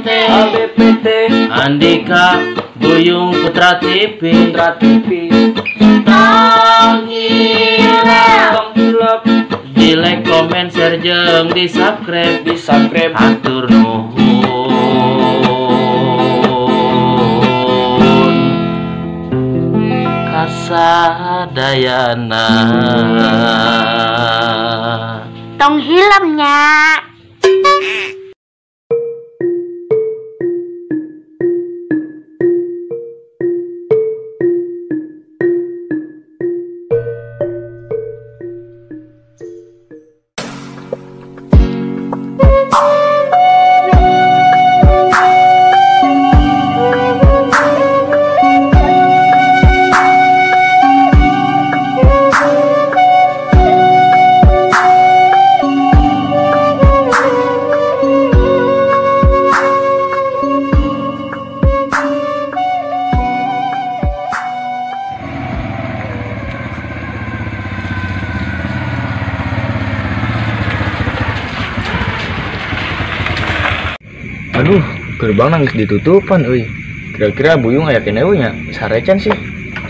ABPT Andika Buyung Putra TV Tanghilap di like, komen, share jeung di subscribe atur nuhun kasadayana tong hilamnya. Aduh, gerbang nangis ditutupan, euy. Kira-kira Buyung aya keneu nya sarecan sih.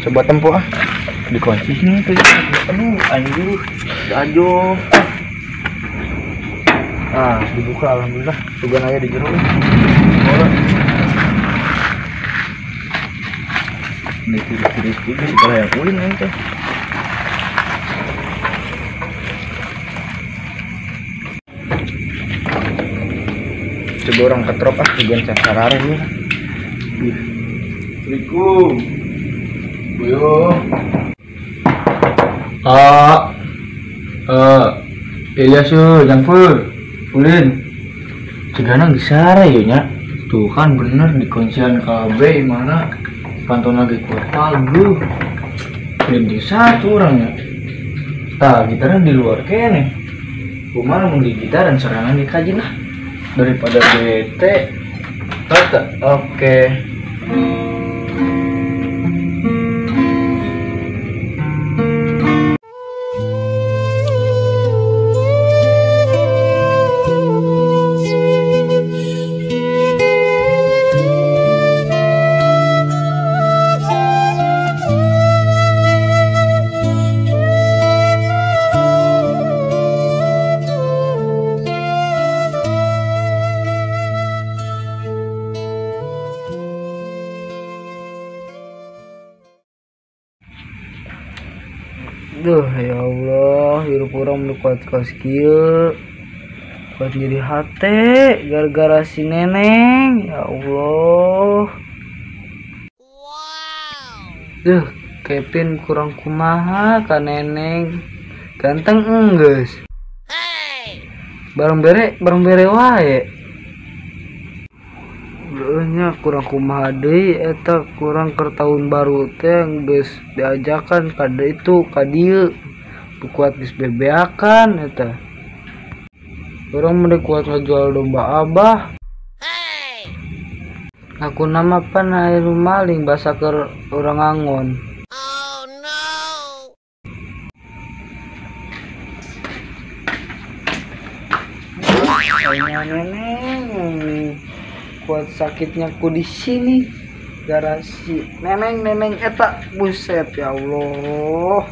Coba tempo ah. Dikunci nih tuh. Aduh, anjir. Ajo. Ah, dibuka alhamdulillah. Sugan aya di jero. Ora. Ini tiris-tiris segala yang kuing teh. Coba orang ketrop ah tujuan sasarare ya. Assalamualaikum. Buyung. Ilyas Jangpur. Ulin. Cegana gesare yo nya. Tuh kan bener di kuncian KB mana pantun lagi kuat palu. Ini satu orangnya. Tah, gitaran di luar kene. Kumaha mun di gitaran serangan dikaji lah. Daripada bete. Oke. Duh, ya Allah, hirup urang kuat kos kieu. Kuat jadi hate gara-gara si Neneng, ya Allah. Duh, Kevin kurang kumaha ka Neneng. Ganteng enggeus. Bareng bere wae. Nya kurang kumaha deui eta kurang keur tahun baru teh geus diajakan kada itu ka dieu kuat geus bebeakan eta urang mah kuat ngajual domba abah aku nama pan aya maling basa keur urang angon. Neneng kuat sakitnya ku di sini gara si neneng eta buset ya Allah.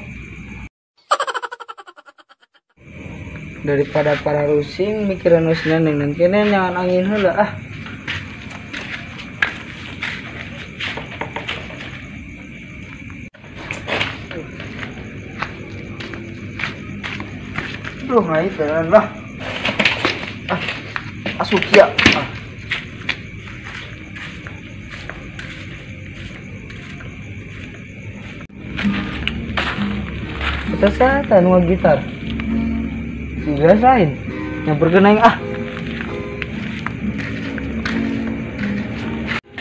Daripada para rusing mikiran us neneng kene jangan angin heula ah. Duh ngai tenan lah. Asup ya. Kesehatan mau gitar dirasain yang bergenang ah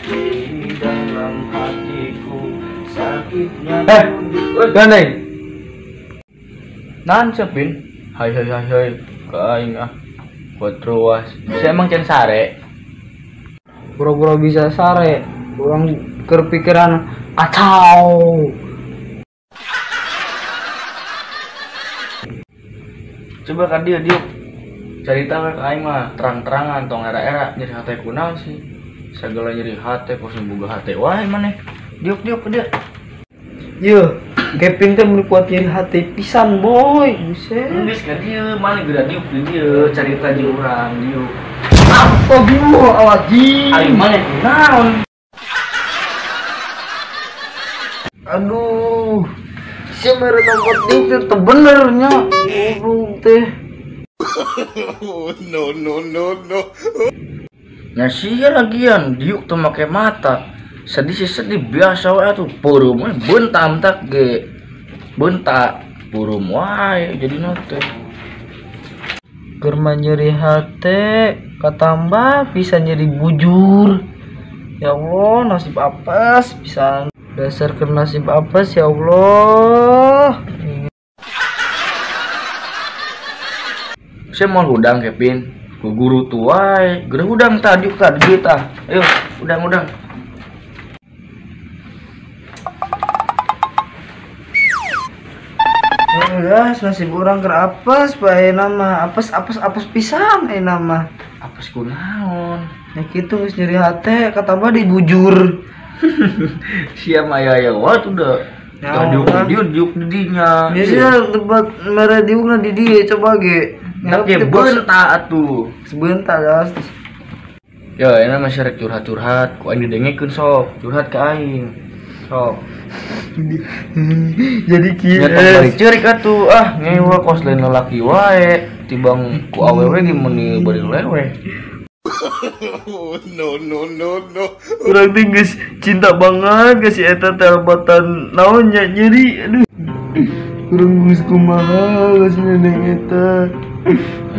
di dalam hatiku sakitnya gandeng nan sepin hai kaing ah buat ruas saya emang can sare pura-pura bisa sare orang kepikiran acau. Coba kan dia cari tahu ke aing mah terang-terangan tong era-era jadi hate kunaon sih. Segala nyeri hati kos boga hati wae maneh. Diuk ke dia. Yo, Kevin teh mun kuat nyeri hati pisan boy. Buset. Geus ka dieu, mana geura diuk di dieu, carita jeung urang diuk. Apa bimu awaji? Ari maneh naon? Aduh. Si mere nongkot diuk teh bener nya. Goblok teh. No. Nya sia lagian diuk teu make mata. Sedih biasa wae atuh peureum we bentam tak ge. Bentak peureum wae jadina teh. Keur nyeri hati katambah bisa nyeri bujur. Ya Allah, nasib apes pisan. Dasar keur nasib apes ya Allah. Saya mau hudang Kevin, ku guru tuai, geura hudang tadi kita. Ayo, udang. Guys, nasib orang keur apes bae nama apes pisan nama. Apes kunaon? Nya kitu geus nyeri hati katambah dibujur. Sia maya ya wat udah. Diuk di dinya. Biasanya tempat merah diukna di dia coba ge. Tapi bentak atuh. Sebentar guys. Ya, ini masyarakat curhat ku aing didengekeun sok, curhat ka aing. Sok. Jadi kieu. Nya tong bari ceurik atuh, ngewa kos lain lalaki wae, tibang ku awewe ge meuni bari lewe. No. Urang teh geus cinta banget geus eta teh albatan naon nya nyeri. Aduh. Urang geus kumaha geus neneng eta.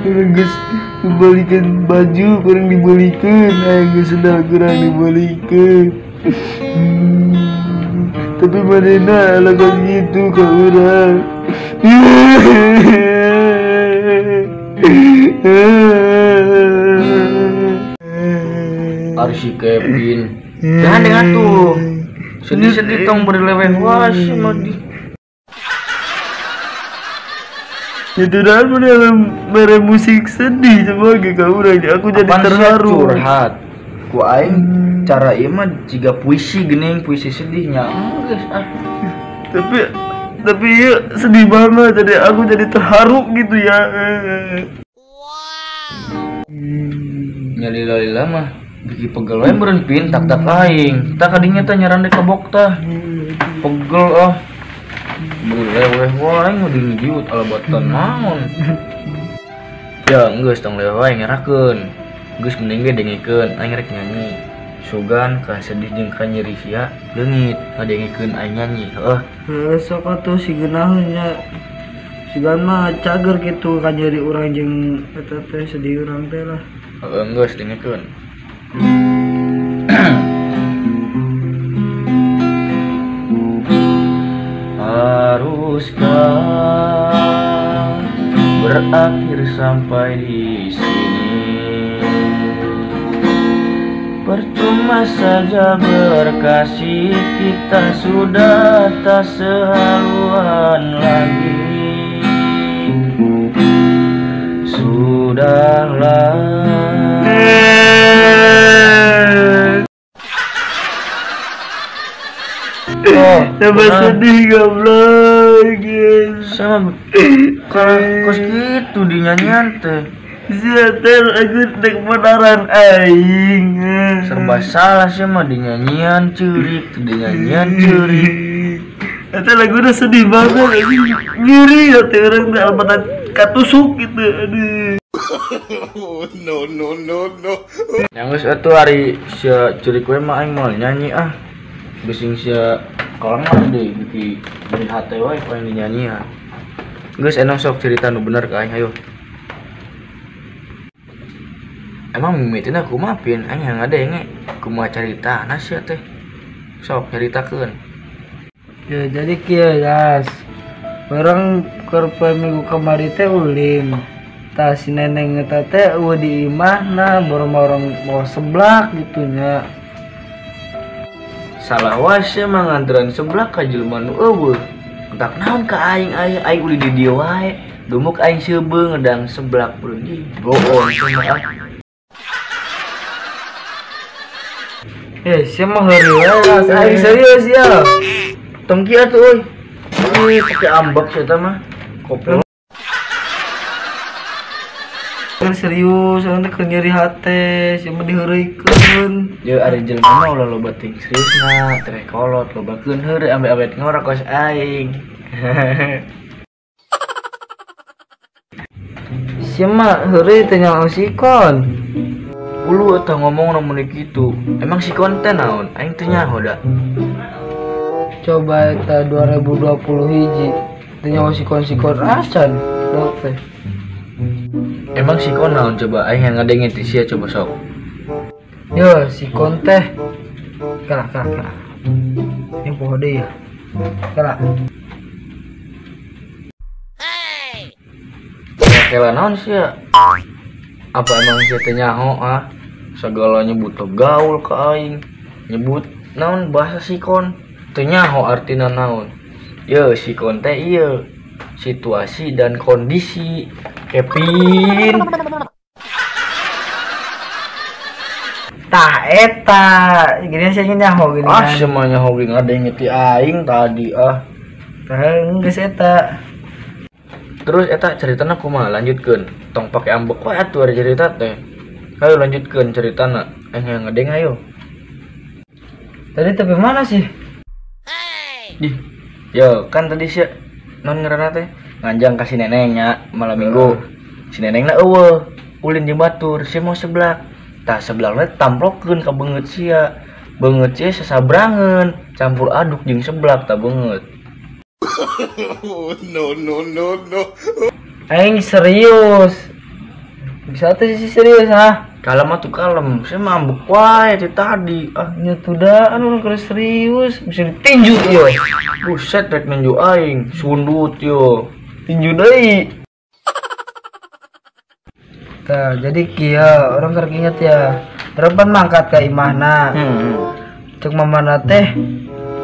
Urang geus dibalikan baju, urang dibalikan, geus sudah kurang dibalikan. Tapi manehna lakukan gitu ke urang. Ari si Kevin. Jangan dengan tuh. Sedih-sedih tong berleweh wah si madi. Itu dan mere musik sedih sebagai kau urang aku jadi terharu. Curhat. Ku aing cara ieu mah jiga puisi geuning, puisi sedihnya. Geus Tapi ya sedih banget jadi aku jadi terharu gitu ya. Nya lila mah bigi pegel wae meureun pin tak aing. Tak kadinya teh nyaran dek kebok tah. Pegel berleweh wae ngoding diut alabatan naon. Ya geus tong leweh wae ngerakeun. Geus mending ge dengekeun aing rek nyanyi. Sugan ka sedih jeung ka nyeri sia leungit ngadengekeun aing nyanyi. Heuh. Sok atuh si geunaheun nya. Sigan mah cager kitu ka nyeri urang jeung eta teh sedih urang teh lah. Heeh geus dengekeun. Haruskah berakhir sampai di sini? Percuma saja berkasih, kita sudah tak sehaluan lagi. Sudahlah. Tambah sedih goblok guys. Sama kos gitu dinyanyian teh. Siater aku tek benaran aing. Serba salah sih mah dinyanyian ceurik, dinyanyian ceurik. Eta lagu udah sedih banget anjing. Ngiri hati orang teh albatan katusuk gitu. Aduh. No. Yang geus atuh ari sia ceurik we mah aing moal nyanyi Bising sia kalangan deh biki dari hati wae poe dinyanyian. Geus enong sok cerita nu bener ka aing ayo. Emang mimitina kumaha pin aing yang ngadenge kumaha caritana sia teh. Sok ceritakeun. Ya jadi kieu guys. Orang keur minggu kamari teh ulin. Tah si neneng eta teh di imahna borong-borong mau seblak gitu nya. Salah wae mah ngantreun seblak ka jelema nu eueuh. Entak naon ka aing uli di dieu wae. Dumuk aing seubeung ngedang seblak peureun. Bohong cenah. Siapa hari lah, aing serius ya. Tong kieu tuh euy. Pakai ambak saya mah. Kopi. Serius, orang teh nyeri hate, siapa diheureuikeun. Ya ari jelema mah ulah loba ting seriusna, teh kolot lobakeun heureuy ambek-ambek ngora kos aing. Siapa heureuy teh nyaho sikon. Ulu eta ngomong mun kitu. Emang sikon teh naon? Aing teh nyaho da. Coba eta 2020 hiji. Teh nyaho sikon-sikon acan. Teh. Emang sikon naon coba aing yang ngadengin ti sia coba sok. Yo sikon teh. Kala. Yang poho deui ya. Kala. Kela naon sia? Apa emang sia teh nyaho ah? Segala nyebut gaul ka aing. Nyebut naon bahasa sikon? Teu nyaho artina naon. Yo sikon teh ieu. Situasi dan kondisi. Kevin tah eta gini saya nyaho gini kan semuanya hobi ngadeng ti aing tadi tah geus eta terus eta caritana kumaha lanjutkeun tong pake ambek wae atuh cerita teh ayo lanjutkeun caritana yang ngadeng ayo tadi tapi mana sih yo kan tadi sih non ngaranna teh nganjang kasih nenengnya malam minggu si nenengna eueuh ulin jeung batur si mau seblak tah seblakna tamplokeun ka beungeut sia beungeut sia sasabrangeun campur aduk jeung seblak tah beungeut. No aing serius bisa teh si serius kalem atuh kalem saya mambuk wae tadi nya tuh anu keur serius bisa ditinju ieu buset rek ninju aing sundut yo tinju deui. Tah jadi kieu orang keur inget ya. Reban mangkat ka imahna. Cek mamana teh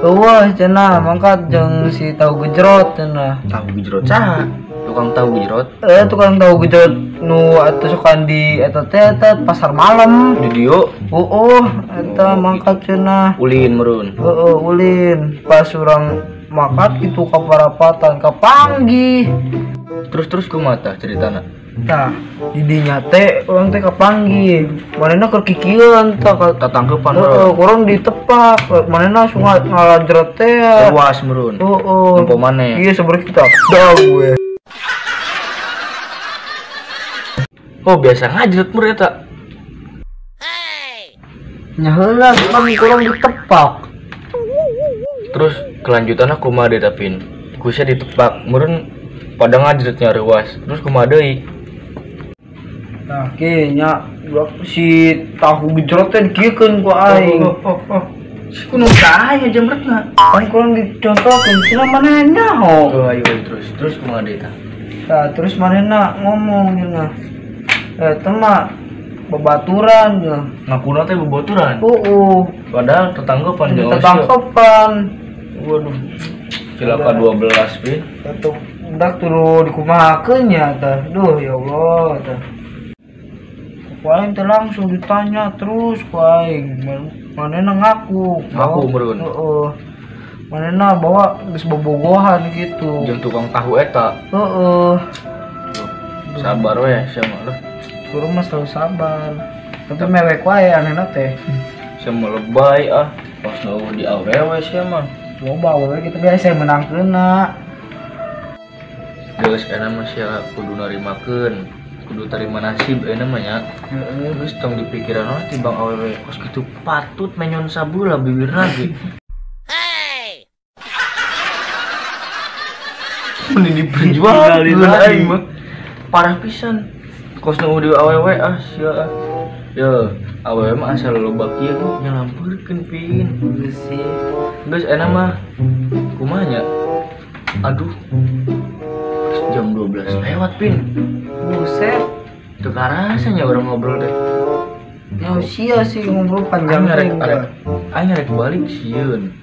eueuh cenah mangkat jeung si tahu gejrot cenah. Tahu gejrot saha? Tukang tahu gejrot? Tukang tahu gejrot nu atuh sukan di eta teh pasar malam. Di dieu? Eta mangkat cenah. Ulin meureun. Ulin. Pas urang makat gitu ka parapatan ka panggih. Terus kumaha tah ceritana? Tah, di dinya teh urang teh kapanggih. Manehna keur kikieun tah tatangkeupan meureun. Urang ditepak, manehna langsung ngalajret teh. Tewas meureun. Nempo maneh. Ieu sabar kita. Dah gue. Biasa ngajret meureun eta. Nya heula kan urang ditepak. Terus kelanjutanna kumaha deui tapin? Ku sia ditepak meureun pada ngajretnya reuas. Terus kumaha deui? Nah, kayaknya si tahu gejrot teh dikiekeun ku aing. Si kuno sae jamretna. Kan kurang dicontohkeun cenah manehna ho. Ayo terus kumaha deui tah? Tah, terus manehna ngomong cenah. Eta mah babaturan ya. Ngakuna teh babaturan. Padahal tetanggepan jeung tetanggepan. Waduh. Cilaka 12 pin. Atuh budak turu dikumahakeun nya tah. Duh ya Allah tah. Aing teh langsung ditanya terus ku aing. Manehna ngaku meureun. Manehna bawa geus bobogohan gitu. Jeung tukang tahu eta. Sabar we sia mah. Kurang mah selalu sabar. Tapi mewek wae anehna teh. Sia mah lebay pas nu di awewe sia mah. Coba awewe kita biasa menangkeunna. Geus kana mah sia kudu narimakeun. Kudu terima nasib enak nya. Terus tong dipikiran orang timbang awewe kos gitu patut menyon sabula bibirna ge. Mending diperjuangkeun aing mah. Parah pisan. Kos nu di awewe sia. Ya, awewe mah asal loba kieu nyalampeurkeun pin. Geus sih. Geus enak mah kumaha nya? Aduh. Jam 12 lewat pin. Buset, tuh rasanya orang ngobrol deh. Ya sia sih ngobrol panjang. Aing rek balik sieun.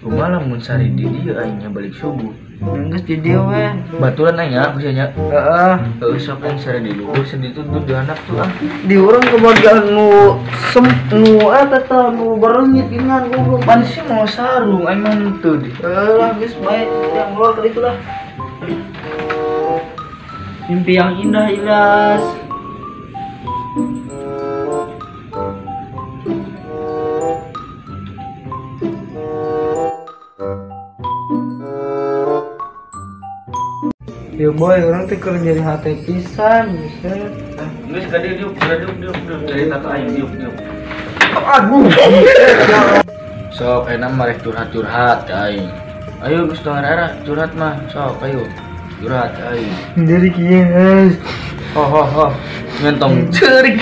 rumah lamun sari di dia aingnya balik subuh. Geus di dieu we. Baturan aing nya biasanya. Heeh. Heuh sok yang sari di luhur sedih tuh di anak tuh ah. Di urang kebagian nu eta teh nu bereungit ingan goblok. Pan sih mau sarung aing mah teu di. Lah geus bae yang luar kali itu lah. Mimpi yang indah Ilyas. Ya boy, orang teh keur jadi hati pisan, buset. Geus ka dieu diuk cerita ka aing diuk. Aduh. Sok enak marek curhat-curhat ka aing. Ayo geus tong era curhat mah, sok ayo. Curhat ka aing. Jadi kieu, guys. Ho. Ngentong ceurik.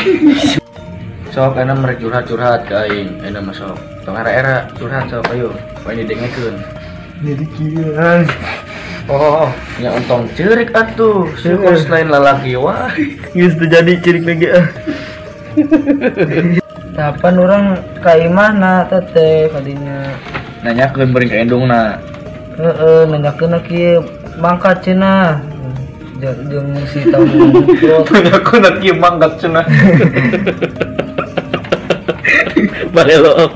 Sok enak marek curhat-curhat ka aing. Enak mah sok. Tong era curhat sok ayo. Poe didengekeun. Jadi kieu, guys. Oh, nya ontong ceurik atuh. Syukur selain lalaki wah. Geus teu jadi cirik lagi ah. Kapan orang ka imahna teh kadinya. Nanyakeun beuring ka endungna. Heeh, nanyakeun kieu mangkat cenah. Jeung si tahu. Nanyakeun kieu mangkat cenah. Balelo.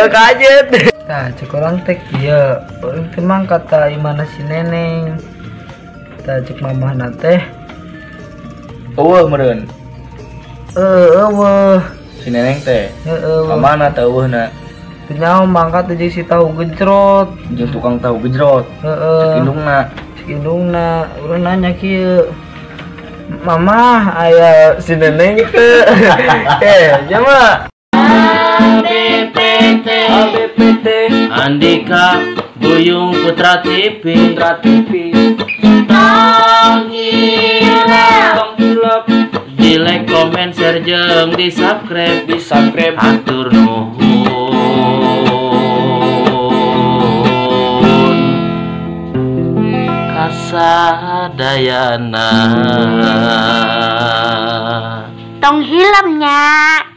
Kajet. Nah, cek orang teh kieu, orang teh mangkat ka imahna si Neneng. Tah cek mamahna teh. Eueuh meureun. Eueuh. Si Neneng teh. Heeh. Ka mana teh eueuhna? Teu nyaho mangkat teh si tahu gejrot. Jeung tukang tahu gejrot. Heeh. Indungna. Cek indungna, urang nanya kieu. Mama, aya si Neneng teh. Jama. ABPT Andika Buyung Putra TV di like, comment, share jeung di subscribe atur nuhun kasadayana Tong hilamnya.